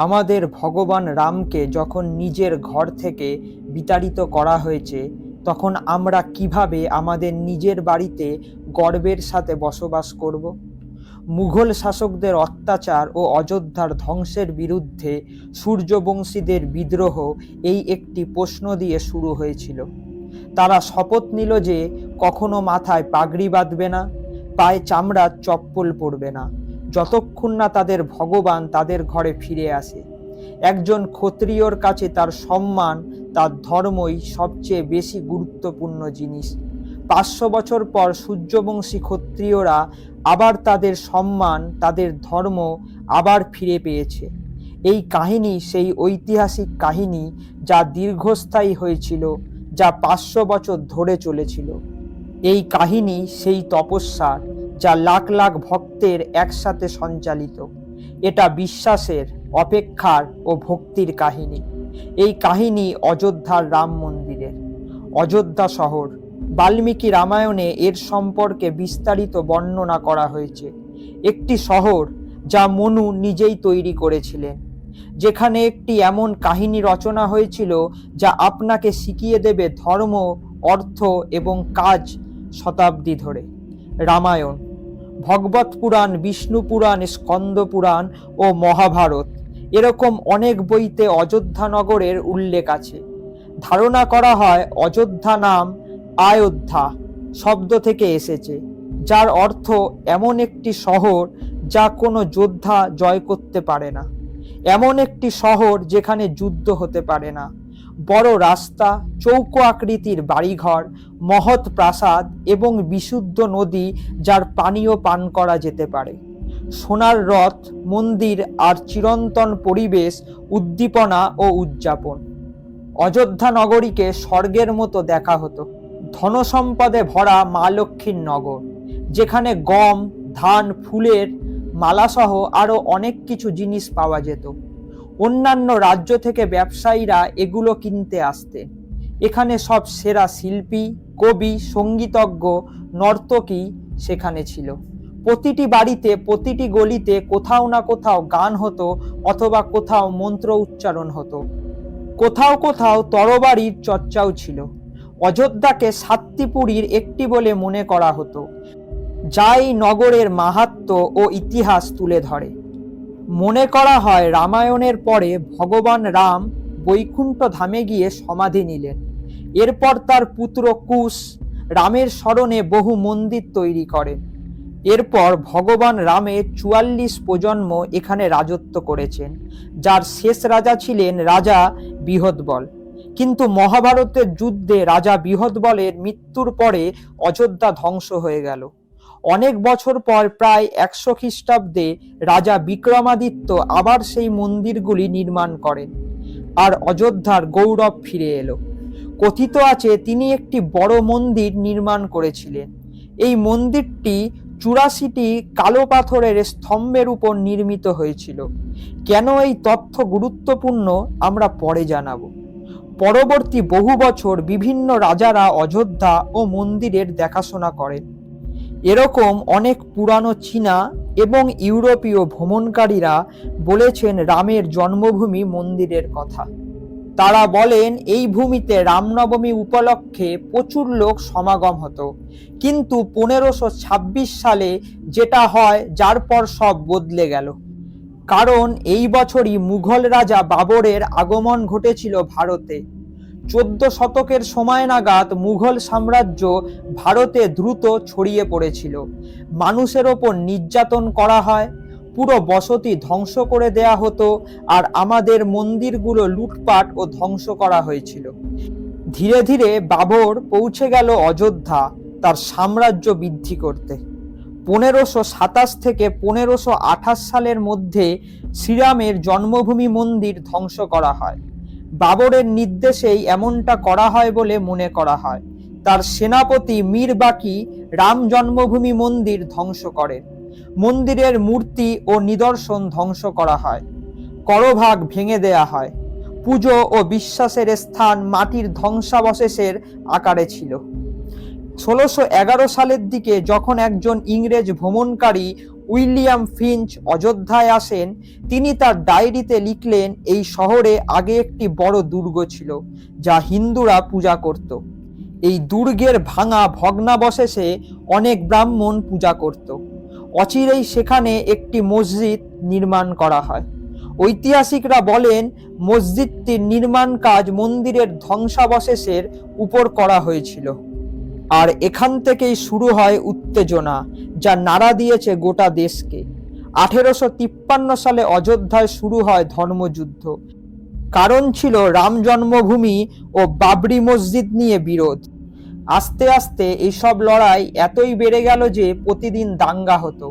আমাদের ভগবান রামকে যখন নিজের ঘর থেকে বিতাড়িত করা হয়েছে, তখন আমরা কিভাবে আমাদের নিজের বাড়িতে গর্বের সাথে বসবাস করব? মুঘল শাসকদের অত্যাচার ও অযোধ্যার ধ্বংসের বিরুদ্ধে সূর্যবংশীদের বিদ্রোহ এই একটি প্রশ্ন দিয়ে শুরু হয়েছিল। তারা শপথ নিল যে কখনো মাথায় পাগড়ি বাঁধবে না, পায়ে চামড়ার চপ্পল পরবে না, যতক্ষণ না তাদের ভগবান তাদের ঘরে ফিরে আসে। একজন ক্ষত্রিয়র কাছে তার সম্মান, তার ধর্মই সবচেয়ে বেশি গুরুত্বপূর্ণ জিনিস। 500 বছর পর সূর্যবংশী ক্ষত্রিয়রা আবার তাদের সম্মান, তাদের ধর্ম আবার ফিরে পেয়েছে। এই কাহিনী সেই ঐতিহাসিক কাহিনী যা দীর্ঘস্থায়ী হয়েছিল, যা 500 বছর ধরে চলেছিল। এই কাহিনী সেই তপস্যার, যা লাখ লাখ ভক্তের একসাথে সঞ্চালিত। এটা বিশ্বাসের, অপেক্ষার ও ভক্তির কাহিনী। এই কাহিনী অযোধ্যার রাম মন্দিরের। অযোধ্যা শহর, বাল্মীকি রামায়ণে এর সম্পর্কে বিস্তারিত বর্ণনা করা হয়েছে। একটি শহর যা মনু নিজেই তৈরি করেছিলেন, যেখানে একটি এমন কাহিনী রচনা হয়েছিল যা আপনাকে শিখিয়ে দেবে ধর্ম, অর্থ এবং কাজ শতাব্দী ধরে। রামায়ণ, ভগবত পুরাণ, বিষ্ণু পুরাণ, স্কন্দ পুরাণ ও মহাভারত, এরকম অনেক বইতে অযোধ্যা নগরের উল্লেখ আছে। ধারণা করা হয় অযোধ্যা নাম আয়োধ্যা শব্দ থেকে এসেছে, যার অর্থ এমন একটি শহর যা কোনো যোদ্ধা জয় করতে পারে না, এমন একটি শহর যেখানে যুদ্ধ হতে পারে না। বড় রাস্তা, চৌকো আকৃতির বাড়িঘর, মহৎ প্রাসাদ এবং বিশুদ্ধ নদী যার পানীয় পান করা যেতে পারে, সোনার রথ, মন্দির আর চিরন্তন পরিবেশ, উদ্দীপনা ও উদযাপন। অযোধ্যা নগরীকে স্বর্গের মতো দেখা হতো। ধনসম্পদে ভরা মা লক্ষ্মীর নগর, যেখানে গম, ধান, ফুলের মালাসহ আরও অনেক কিছু জিনিস পাওয়া যেত। অন্যান্য রাজ্য থেকে ব্যবসায়ীরা এগুলো কিনতে আসতেন। এখানে সব সেরা শিল্পী, কবি, সঙ্গীতজ্ঞ, নর্তকী সেখানে ছিল। প্রতিটি বাড়িতে, প্রতিটি গলিতে কোথাও না কোথাও গান হতো, অথবা কোথাও মন্ত্র উচ্চারণ হতো। কোথাও কোথাও তরবারির চর্চাও ছিল। অযোধ্যাকে সাতটি পুরীর একটি বলে মনে করা হতো, যা এই নগরের মাহাত্ম্য ও ইতিহাস তুলে ধরে। মনে করা হয় রামায়ণের পরে ভগবান রাম বৈকুণ্ঠ ধামে গিয়ে সমাধি নিলেন। এরপর তার পুত্র কুশ রামের স্মরণে বহু মন্দির তৈরি করেন। এরপর ভগবান রামের 44 প্রজন্ম এখানে রাজত্ব করেছেন, যার শেষ রাজা ছিলেন রাজা বৃহদ্বল। কিন্তু মহাভারতের যুদ্ধে রাজা বৃহদ্বলের মৃত্যুর পরে অযোধ্যা ধ্বংস হয়ে গেল। অনেক বছর পর, প্রায় 100 খ্রিস্টাব্দে, রাজা বিক্রমাদিত্য আবার সেই মন্দিরগুলি নির্মাণ করেন, আর অযোধ্যার গৌরব ফিরে এলো। কথিত আছে তিনি একটি বড় মন্দির নির্মাণ করেছিলেন। এই মন্দিরটি 84টি কালো পাথরের স্তম্ভের উপর নির্মিত হয়েছিল। কেন এই তথ্য গুরুত্বপূর্ণ আমরা পরে জানাবো। পরবর্তী বহু বছর বিভিন্ন রাজারা অযোধ্যা ও মন্দিরের দেখাশোনা করেন। এরকম অনেক পুরানো চীনা এবং ইউরোপীয় ভ্রমণকারীরা বলেছেন রামের জন্মভূমি মন্দিরের কথা। তারা বলেন এই ভূমিতে রামনবমী উপলক্ষে প্রচুর লোক সমাগম হতো। কিন্তু 1526 সালে যেটা হয়, যার পর সব বদলে গেল। কারণ এই বছরই মুঘল রাজা বাবরের আগমন ঘটেছিল ভারতে। 14 শতকের সময় নাগাদ মুঘল সাম্রাজ্য ভারতে দ্রুত ছড়িয়ে পড়েছিল। মানুষের ওপর নির্যাতন করা হয়, পুরো বসতি ধ্বংস করে দেয়া হতো, আর আমাদের মন্দিরগুলো লুটপাট ও ধ্বংস করা হয়েছিল। ধীরে ধীরে বাবর পৌঁছে গেল অযোধ্যা তার সাম্রাজ্য বৃদ্ধি করতে। 1527 থেকে 1528 সালের মধ্যে শ্রীরামের জন্মভূমি মন্দির ধ্বংস করা হয়। বাবরের নির্দেশেই এমনটা করা হয় বলে মনে করা হয়। তার সেনাপতি মীর বাকি রাম জন্মভূমি মন্দির ধ্বংস করেন। মন্দিরের মূর্তি ও নিদর্শন ধ্বংস করা হয়, করভাগ ভেঙে দেয়া হয়। পুজো ও বিশ্বাসের স্থান মাটির ধ্বংসাবশেষের আকারে ছিল। 1611 সালের দিকে যখন একজন ইংরেজ ভ্রমণকারী উইলিয়াম ফিঞ্চ অযোধ্যায় আসেন, তিনি তার ডায়েরিতে লিখলেন, এই শহরে আগে একটি বড় দুর্গ ছিল যা হিন্দুরা পূজা করত। এই দুর্গের ভাঙা ভগ্নাবশেষে অনেক ব্রাহ্মণ পূজা করত। অচিরেই সেখানে একটি মসজিদ নির্মাণ করা হয়। ঐতিহাসিকরা বলেন, মসজিদটির নির্মাণ কাজ মন্দিরের ধ্বংসাবশেষের উপর করা হয়েছিল। আর এখান থেকেই শুরু হয় উত্তেজনা, যা নাড়া দিয়েছে গোটা দেশকে। 1853 সালে অযোধ্যায় শুরু হয় ধর্মযুদ্ধ। কারণ ছিল রাম জন্মভূমি ও বাবরি মসজিদ নিয়ে বিরোধ। আস্তে আস্তে এইসব লড়াই এতই বেড়ে গেল যে প্রতিদিন দাঙ্গা হতো।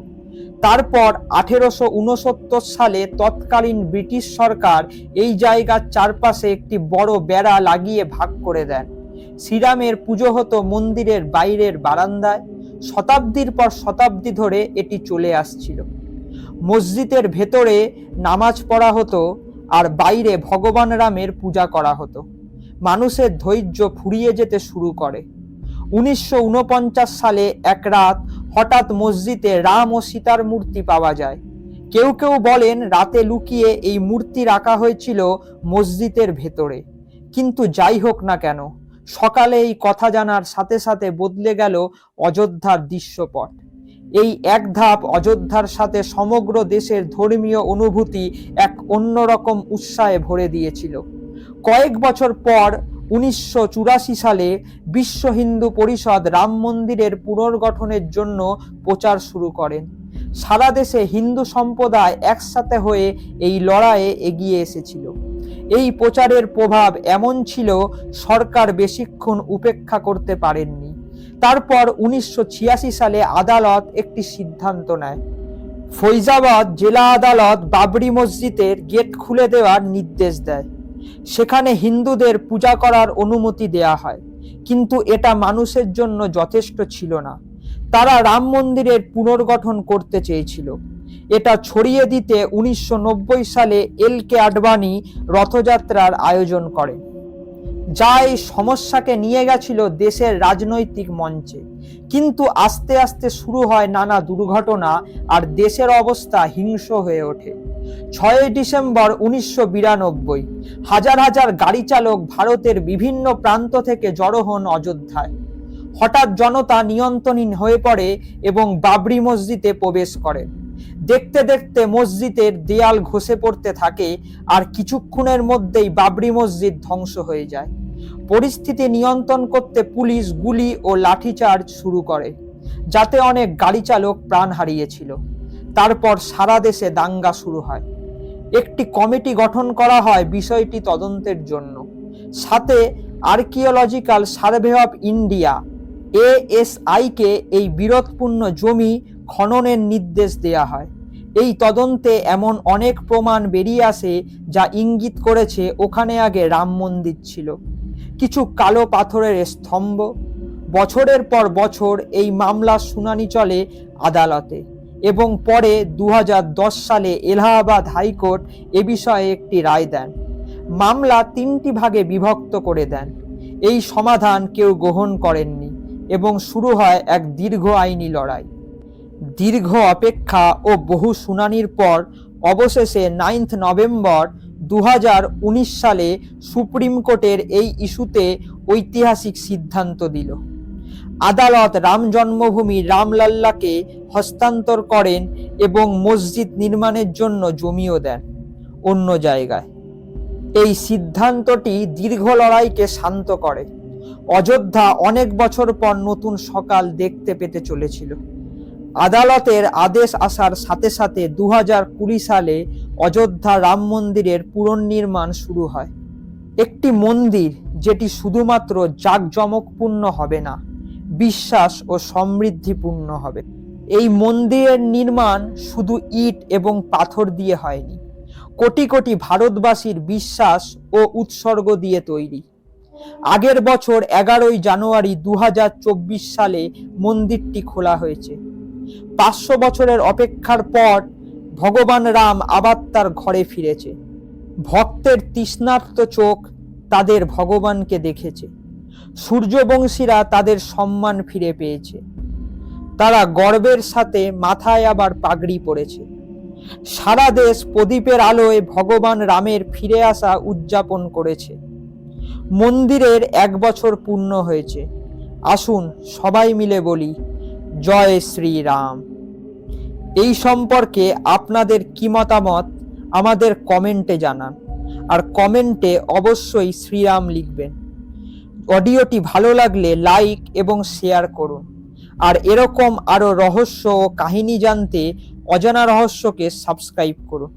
তারপর 1869 সালে তৎকালীন ব্রিটিশ সরকার এই জায়গার চারপাশে একটি বড় বেড়া লাগিয়ে ভাগ করে দেন। শ্রীরামের পুজো হতো মন্দিরের বাইরের বারান্দায়। শতাব্দীর পর শতাব্দী ধরে এটি চলে আসছিল। মসজিদের ভেতরে নামাজ পড়া হতো আর বাইরে ভগবান রামের পূজা করা হতো। মানুষের ধৈর্য ফুরিয়ে যেতে শুরু করে। 1949 সালে এক রাত হঠাৎ মসজিদে রাম ও সীতার মূর্তি পাওয়া যায়। কেউ কেউ বলেন রাতে লুকিয়ে এই মূর্তি রাখা হয়েছিল মসজিদের ভেতরে। কিন্তু যাই হোক না কেন, সকালে এই কথা জানার সাথে সাথে বদলে গেল অযোধ্যার দৃশ্যপট। এই এক ধাপ অযোধ্যার সাথে সমগ্র দেশের ধর্মীয় অনুভূতি এক অন্যরকম উৎসাহে ভরে দিয়েছিল। কয়েক বছর পর 1984 সালে বিশ্ব হিন্দু পরিষদ রাম মন্দিরের পুনর্গঠনের জন্য প্রচার শুরু করেন। সারা দেশে হিন্দু সম্প্রদায় একসাথে হয়ে এই লড়াইয়ে এগিয়ে এসেছিল। এই প্রচারের প্রভাব এমন ছিল, সরকার বেশিক্ষণ উপেক্ষা করতে পারেননি। তারপর 1986 সালে আদালত একটি সিদ্ধান্ত নেয়। ফৈজাবাদ জেলা আদালত বাবরি মসজিদের গেট খুলে দেওয়ার নির্দেশ দেয়। সেখানে হিন্দুদের পূজা করার অনুমতি দেয়া হয়, কিন্তু এটা মানুষের জন্য যথেষ্ট ছিল না। তারা রাম মন্দিরের পুনর্গঠন করতে চেয়েছিল। এটা ছড়িয়ে দিতে 1990 সালে এল.কে. আডবাণী রথযাত্রার আয়োজন করেন, যা এই সমস্যাকে নিয়ে গেছিল দেশের রাজনৈতিক মঞ্চে। কিন্তু আস্তে আস্তে শুরু হয় নানা দুর্ঘটনা আর দেশের অবস্থা হিংস্র হয়ে ওঠে। 6 ডিসেম্বর 1992 হাজার হাজার গাড়ি চালক ভারতের বিভিন্ন প্রান্ত থেকে জড়ো হন অযোধ্যায়। হঠাৎ জনতা নিয়ন্ত্রণহীন হয়ে পড়ে এবং বাবরি মসজিদে প্রবেশ করে। দেখতে দেখতে মসজিদের দেয়াল ঘষে পড়তে থাকে আর কিছুক্ষণের মধ্যেই বাবরি মসজিদ ধ্বংস হয়ে যায়। পরিস্থিতি নিয়ন্ত্রণ করতে পুলিশ গুলি ও লাঠিচার্জ শুরু করে, যাতে অনেক গাড়ি চালক প্রাণ হারিয়েছিল। তারপর সারা দেশে দাঙ্গা শুরু হয়। একটি কমিটি গঠন করা হয় বিষয়টি তদন্তের জন্য। সাথে archaeological survey of India ASI কে এই বিরোধপূর্ণ জমি খননের নির্দেশ দেয়া হয়। এই তদন্তে এমন অনেক প্রমাণ বেরিয়ে আসে যা ইঙ্গিত করেছে ওখানে আগে রাম মন্দির ছিল। কিছু কালো পাথরের স্তম্ভ। বছরের পর বছর এই মামলার শুনানি চলে আদালতে এবং পরে 2010 সালে এলাহাবাদ হাইকোর্ট এ বিষয়ে একটি রায় দেন। মামলা 3টি ভাগে বিভক্ত করে দেন। এই সমাধান কেউ গ্রহণ করেননি এবং শুরু হয় এক দীর্ঘ আইনি লড়াই। দীর্ঘ অপেক্ষা ও বহু শুনানির পর অবশেষে 9 নভেম্বর 2019 সালে সুপ্রিম কোর্টের এই ইস্যুতে ঐতিহাসিক সিদ্ধান্ত দিল। আদালত রাম জন্মভূমি রামলাল্লাকে হস্তান্তর করেন এবং মসজিদ নির্মাণের জন্য জমিও দেন অন্য জায়গায়। এই সিদ্ধান্তটি দীর্ঘ লড়াইকে শান্ত করে। অযোধ্যা অনেক বছর পর নতুন সকাল দেখতে পেতে চলেছিল। আদালতের আদেশ আসার সাথে সাথে 2020 সালে অযোধ্যা রাম মন্দিরের পুনর্নির্মাণ শুরু হয়। একটি মন্দির যেটি শুধুমাত্র জাঁকজমকপূর্ণ হবে না, বিশ্বাস ও সমৃদ্ধিপূর্ণ হবে। এই মন্দিরের নির্মাণ শুধু ইট এবং পাথর দিয়ে হয়নি, কোটি কোটি ভারতবাসীর বিশ্বাস ও উৎসর্গ দিয়ে তৈরি। আগের বছর 11 জানুয়ারি 2024 সালে মন্দিরটি খোলা হয়েছে। 500 বছরের অপেক্ষার পর ভগবান রাম আবার তার ঘরে ফিরেছে। ভক্তের তৃষ্ণার্ত চোখ তাদের ভগবানকে দেখেছে। সূর্যবংশীরা তাদের সম্মান ফিরে পেয়েছে। তারা গর্বের সাথে মাথায় আবার পাগড়ি পরেছে। সারা দেশ প্রদীপের আলোয় ভগবান রামের ফিরে আসা উদযাপন করেছে। মন্দিরের 1 বছর পূর্ণ হয়েছে। আসুন সবাই মিলে বলি জয় শ্রীরাম। এই সম্পর্কে আপনাদের কি মতামত আমাদের কমেন্টে জানান, আর কমেন্টে অবশ্যই শ্রীরাম লিখবেন। অডিওটি ভালো লাগলে লাইক এবং শেয়ার করুন, আর এরকম আরো রহস্য ও কাহিনী জানতে অজানা রহস্যকে সাবস্ক্রাইব করুন।